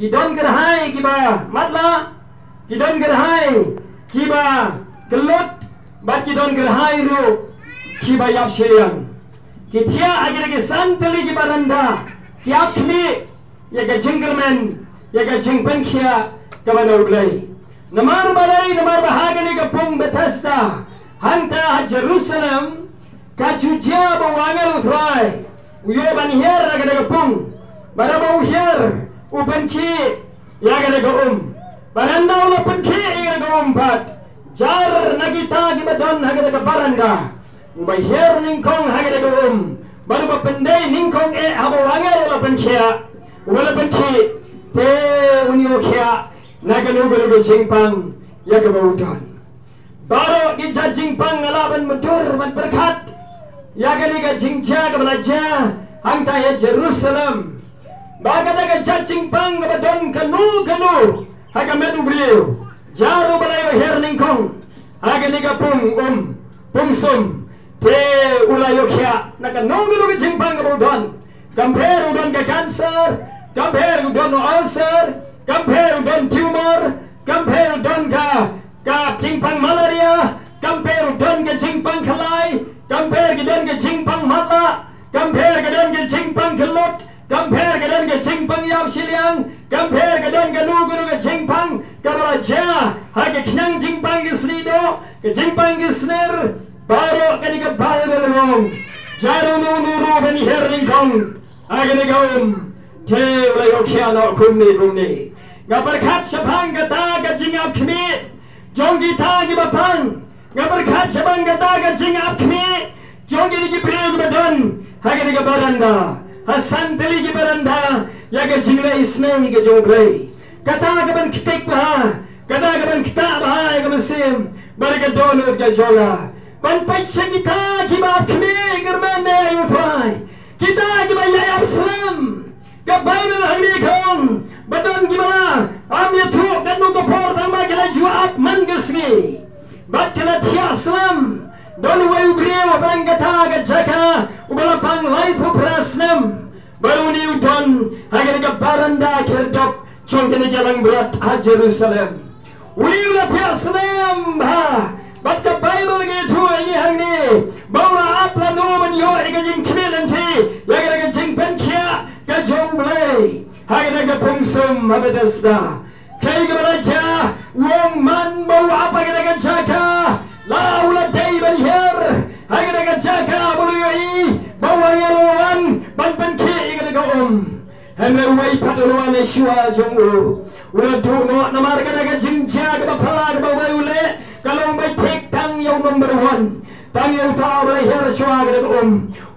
Kidon gerhai kiba matla. Kidon gerhai kiba gelut. Bat kidon gerhai ru kiba yap shirian. Kitia agak santeli kiba randa. Kiap kini ya ke jenggermen ya ke jengpen kia kawan urlay. Namar balay namar bahagani kapung Bethesda. Hanta Jerusalem kacucia bawangal utrai. Uyo banhier agak kapung. Baraba uhier upenki ya agak Baranda ula penki ya agak pat. Jar nagita gibadon agak baranda. Ubayher ningkong agak baru bapendai ningkong habawangal ula penkia. Wala penki te unyo kia naganu belu jingpang ya kebaudon. Baru kita jingpang ngalaban medur man berkat. Ya kali jingja kebelaja hangta ya Jerusalem. Baga daga jingpang kebadon kanu haga medu beliau. Jaru balayo her ningkong. Haga niga pungsum te ulayo kia naganu jingpang kebaudon. Compare udon ke cancer, compare udon ulcer, compare udon tumor, compare udon ke jingpang malaria, compare udon ke jingpang kelai, compare udon ke jingpang mata, compare udon ke jingpang kelut, compare udon ke jingpang yap siliang, compare udon ke nugu ke jingpang keberaja, hage kenyang jingpang ke slido, ke jingpang ke snir, baru ke ke balbelong, jaru nuru beni herlingkong. Agak te ulayo kiano kumni. Ngabarkat sabang gata gajingap kmi. Jongi tagi bapang. Ngabarkat sabang gata gajingap kmi. Jongi ligi priyo badon. Agak baranda. Hasan teli gi baranda. Yaga jingla isne ga jobre. Kata gaban kitek bah. Kata gaban kita bah ga mesim. Baraga donu ga jola. Ban paitsa kita gibap kmi germane yutrai. Kita gimana Islam? Kebaikkan hari kong. Badan gimana? Amnya tu dan nunggu por tambah kita jual manggesni. Bat kita tiap Islam. Don wayu beliau barang kata kejaka. Ubalapang lai puprasnam. Baru ni udon. Agar ke baranda kerdop. Cong kena jalan berat a Jerusalem. Uliulah tiap Islam. Bat ke Bible gitu ini hangni. Bawa apa noman yo ikajing nanti. Lagi jing penkia ke jomblay. Hai ke pungsum Bethesda. Kai ke belaja. Wong man bawa apa ke jaga. Laula day berher. Hai ke jaga bulu yoi. Bawa yaluan ban penki ke Hanya wai patuluan Yeshua jomlu. Ulah tu no namar ke jingja ke bapala ke bawa ule. Kalau baik tek tang yang number 1. Tang yang tahu berher Yeshua ke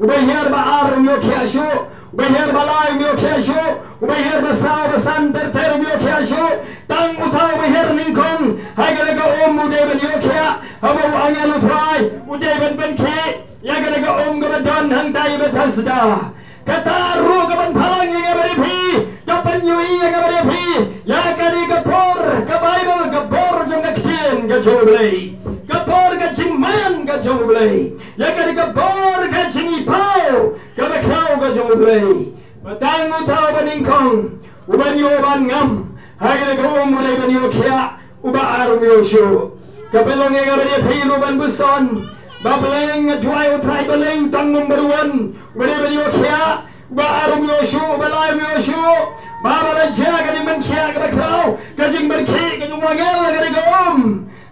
Ubayher baar myo kiasho. Ubayher balai myo kiasho. Ubayher basau basanter ter myo kiasho. Tang utau ubayher ningkong. Hai ke udeban yo kia. Habu angel utrai. Udeban benki. Ya ke gabadon hangtai Bethesda. Kata ru kapan palang yang beripi. Kapan yui yang beripi. Ya ke kapor. Ke Bible kapor jong kekin ke joblay. Kapor ke cingman ke joblay. Ya ke kapor ke cingipau. Ke bekau ke joblay. Batang utau beningkong. Uban yoban ngam. Hai ke mulai benyo kia. Uba arum yoshu. Kapelong yang beripi uban buson. Bableng juai utrai beleng tang number 1. Beri benyo kia. Uba arum yoshu. Balai yoshu. Babala jaga di menkia ke bekau. Kajing berki ke jumwagel ke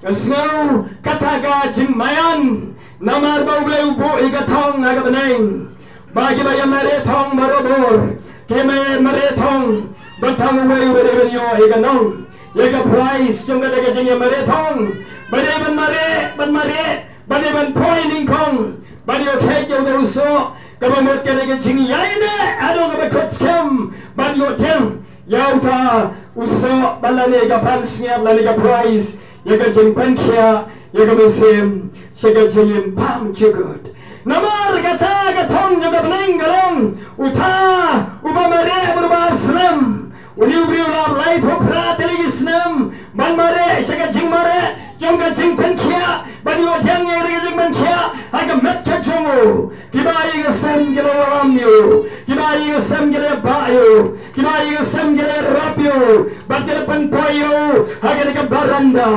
Kesau kataga jingmayan. Namar bau beli ubu iga tong naga beneng. Bagi baya meretong barobor. Keme meretong. Batang uwe uwe benyo iga nong. Iga price jungga daga jingya meretong. Bade ban mare. Bade ban pointing kong. Bade o kejyo ga uso. Kabamot ka daga jingya ine. Ado ga bakotskem. Bade o tem. Yauta uso balane iga pansnya balane iga price. Yaga jingpan kia, yaga musim, yaga jingin pam jugut. Namar kata katong yaga peninggalong, uta, uba mare berubah Islam, uliu beriulah lai pukra teligis nam, ban mare, yaga jing mare, jong ka ching pen kia ba yo thiang nge re jing ban kia ai ka met ka chomu ki ba yi ga sem ge lo ram yo ki ba yi ga sem ge le ba yo ki ba yi ga sem ge le rap yo ba ge pen po yo ha ge ka baranda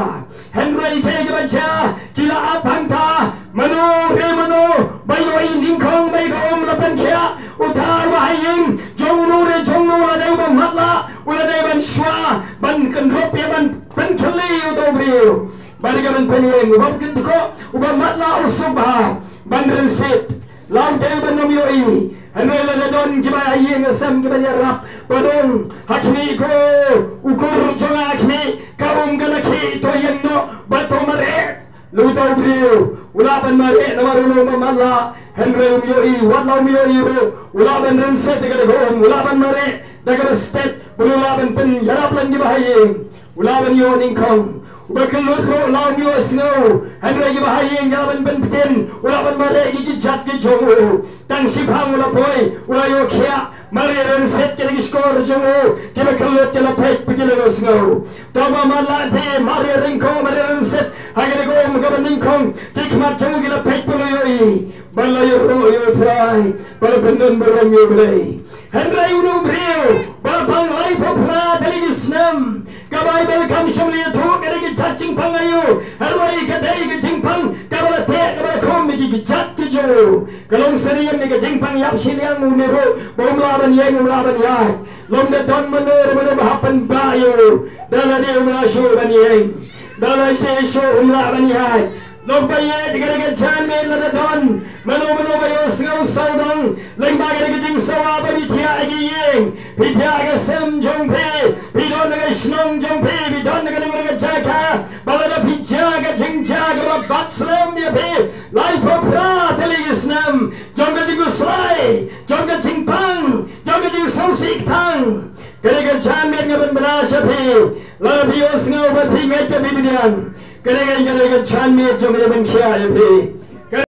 Henry ke ga cha kila apang ta manu re manu ba yo in ding khong ba ga om la pen kia utar ba yin jong nu re jong nu la dei ba mat la ula dei ban shwa ban kan rop ya ban pen khali yo do brio ban ga ban pen yeng ba kin ko uba mat la usubha ban ren sit lam dei ban nom yo i Henry la don ki ba yin sam ki ban ya rap badong hakni ko ukur jonga hakni kaum ga ki to yen no ba to mare lu do brio ula ban mare na maru no mala Henry yo i wat la yo i ro ula ban ren sit ga go ula ban mare daga state ula ban pen yarap lan gi ba yin ula ban yo ning kong Bakalur ro lang yo snow Henry gi bahayeng gaban ben piten ula ban mare gi jat gi jongu tang sipang ula poi ula yo khia mare ren set gi skor jongu ki bakalur ke la pek pigile go snow tama mala the mare ren ko mare ren set hagere go am gaban ning kong ki khmat jongu gi la pek polo yo i bala yo ro yo try bala bendon berom yo blay Henry unu brio bala pang lai popra telegi snam Kabai belkam shamli tu kare ki chaching pangayu harwai ka dai ki jingpang kabala te kabala khom mi ki chat ki jo kalong sariyam mi ki jingpang yap shiliang unero bomla ban yeng umla ban yai lom de don manor mano bahapan bayo dala de umla sho ban yeng dala se sho umla ban yai lom baye digare ke chan me la don mano bayo sngau saudong leng ba gare ki jing sawa ba bi thia agi yeng pi thia ga sem jong pe pi don ga snong jong pe pi don ga jaka bala da pi ja ga jing ja ga bat slam ya pe lai po pra teli snam jong ga digu slai jong ga jing pang jong ga digu so sik tang gare ga chan me ga ban bana sha pe la bi os ngau ba pi ngai ka bi bian Kaya chan me jom ban kia ya pe